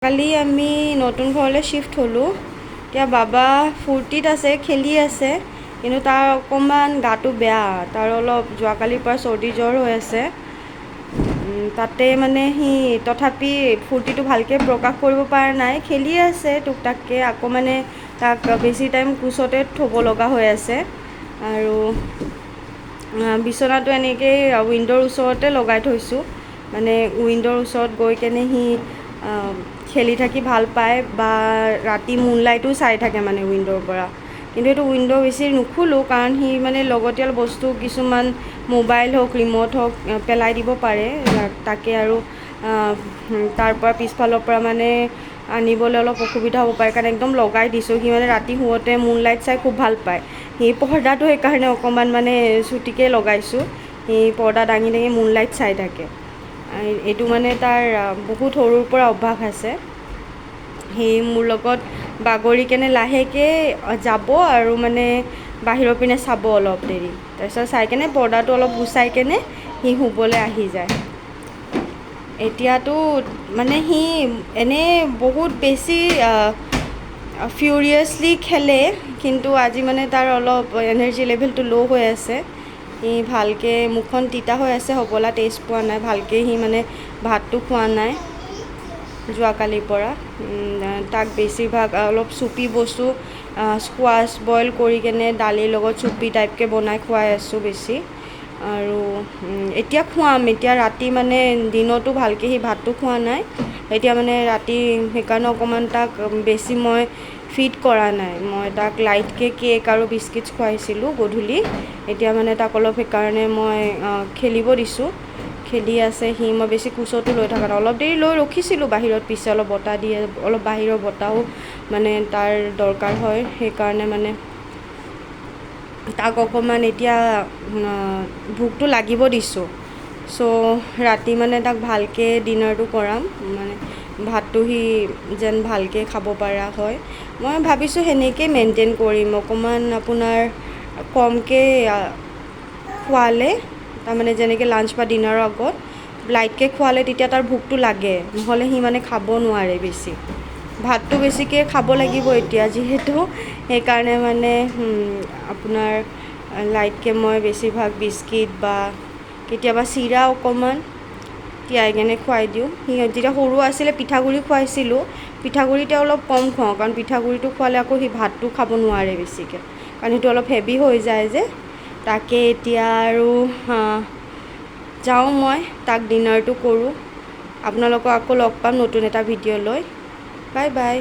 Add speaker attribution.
Speaker 1: কালি আমি নতুন ঘৰলৈ শিফ্ট হ'লোঁ। এতিয়া বাবা ফূৰ্তিত আছে, খেলি আছে, কিন্তু তাৰ অকণমান গাটো বেয়া। তাৰ অলপ যোৱাকালিৰ পৰা চৰ্দি জ্বৰ হৈ আছে। তাতে মানে সি তথাপি ফূৰ্তিটো ভালকৈ প্ৰকাশ কৰিব পৰা নাই, খেলি আছে টুক টাককৈ। আকৌ মানে তাক বেছি টাইম কোচতে থ'ব লগা হৈ আছে। আৰু বিচনাটো এনেকৈ উইণ্ডোৰ ওচৰতে লগাই থৈছোঁ, মানে উইণ্ডোৰ ওচৰত গৈ কেনে সি খেলি থাকি ভাল পায়, বা ৰাতি মুনলাইটো চাই থাকে মানে উইণ্ডোৰ পৰা। কিন্তু এইটো উইণ্ডো বেছি নুখুলোঁ, কাৰণ সি মানে লাগতিয়াল বস্তু কিছুমান মোবাইল হওক, ৰিম'ট হওক পেলাই দিব পাৰে। তাকে আৰু তাৰ পৰা পিছফালৰ পৰা মানে আনিবলৈ অলপ অসুবিধা হ'ব পাৰে, কাৰণে একদম লগাই দিছোঁ। সি মানে ৰাতি শুওঁতে মুনলাইট চাই খুব ভাল পায়। সেই পৰ্দাটো সেইকাৰণে অকণমান মানে চুটিকৈ লগাইছোঁ। সেই পৰ্দা দাঙি দাঙি মুনলাইট চাই থাকে। এইটো মানে তাৰ বহুত সৰুৰ পৰা অভ্যাস আছে। সি মোৰ লগত বাগৰি কেনে লাহেকৈ যাব আৰু মানে বাহিৰৰ পিনে চাব অলপ দেৰি, তাৰপিছত চাই কেনে পৰ্দাটো অলপ গুচাই কেনে সি শুবলৈ আহি যায়। এতিয়াতো মানে সি এনেই বহুত বেছি ফিউৰিয়াছলি খেলে, কিন্তু আজি মানে তাৰ অলপ এনাৰ্জি লেভেলটো ল' হৈ আছে। সি ভালকৈ মুখখন তিতা হৈ আছে হ'বলা, টেষ্ট পোৱা নাই ভালকৈ। সি মানে ভাতটো খোৱা নাই যোৱাকালিৰ পৰা। তাক বেছিভাগ অলপ চুপি বস্তু, স্কোৱাছ বইল কৰি কেনে দালিৰ লগত চুপি টাইপকৈ বনাই খুৱাই আছোঁ বেছি। আৰু এতিয়া খুৱাম, এতিয়া ৰাতি মানে দিনতো ভালকৈ সি ভাতটো খোৱা নাই। এতিয়া মানে ৰাতি সেইকাৰণে অকণমান তাক বেছি মই ফিড কৰা নাই। মই তাক লাইটকৈ কেক আৰু বিস্কিটছ খুৱাইছিলোঁ গধূলি। এতিয়া মানে তাক অলপ সেইকাৰণে মই খেলিব দিছোঁ। খেলি আছে সি, মই বেছি কোচতো লৈ থকা নাই, অলপ দেৰি লৈ ৰখিছিলোঁ বাহিৰত, পিছে অলপ বতাহ দিয়ে, অলপ বাহিৰৰ বতাহো মানে তাৰ দৰকাৰ হয়। সেইকাৰণে মানে তাক অকণমান এতিয়া ভোকটো লাগিব দিছোঁ। চ' ৰাতি মানে তাক ভালকৈ ডিনাৰটো কৰাম, মানে ভাতটো সি যেন ভালকৈ খাব পৰা হয়। মই ভাবিছোঁ সেনেকৈয়ে মেইনটেইন কৰিম, অকণমান আপোনাৰ কমকৈ খোৱালে, তাৰমানে যেনেকৈ লাঞ্চ বা ডিনাৰৰ আগত লাইটকৈ খোৱালে তেতিয়া তাৰ ভোকটো লাগে, নহ'লে সি মানে খাব নোৱাৰে বেছি। ভাতটো বেছিকৈ খাব লাগিব এতিয়া যিহেতু, সেইকাৰণে মানে আপোনাৰ লাইটকৈ মই বেছিভাগ বিস্কিট বা কেতিয়াবা চিৰা অকণমান তিয়াই কেনে খুৱাই দিওঁ। সি যেতিয়া সৰু আছিলে পিঠাগুড়ি খুৱাইছিলোঁ, পিঠাগুড়িতে অলপ কম খুৱাওঁ, কাৰণ পিঠাগুড়িটো খোৱালে আকৌ সি ভাতটো খাব নোৱাৰে বেছিকৈ, কাৰণ সেইটো অলপ হেভি হৈ যায় যে। তাকে এতিয়া আৰু যাওঁ, মই তাক ডিনাৰটো কৰোঁ। আপোনালোকক আকৌ লগ পাম নতুন এটা ভিডিঅ' লৈ। Bye bye.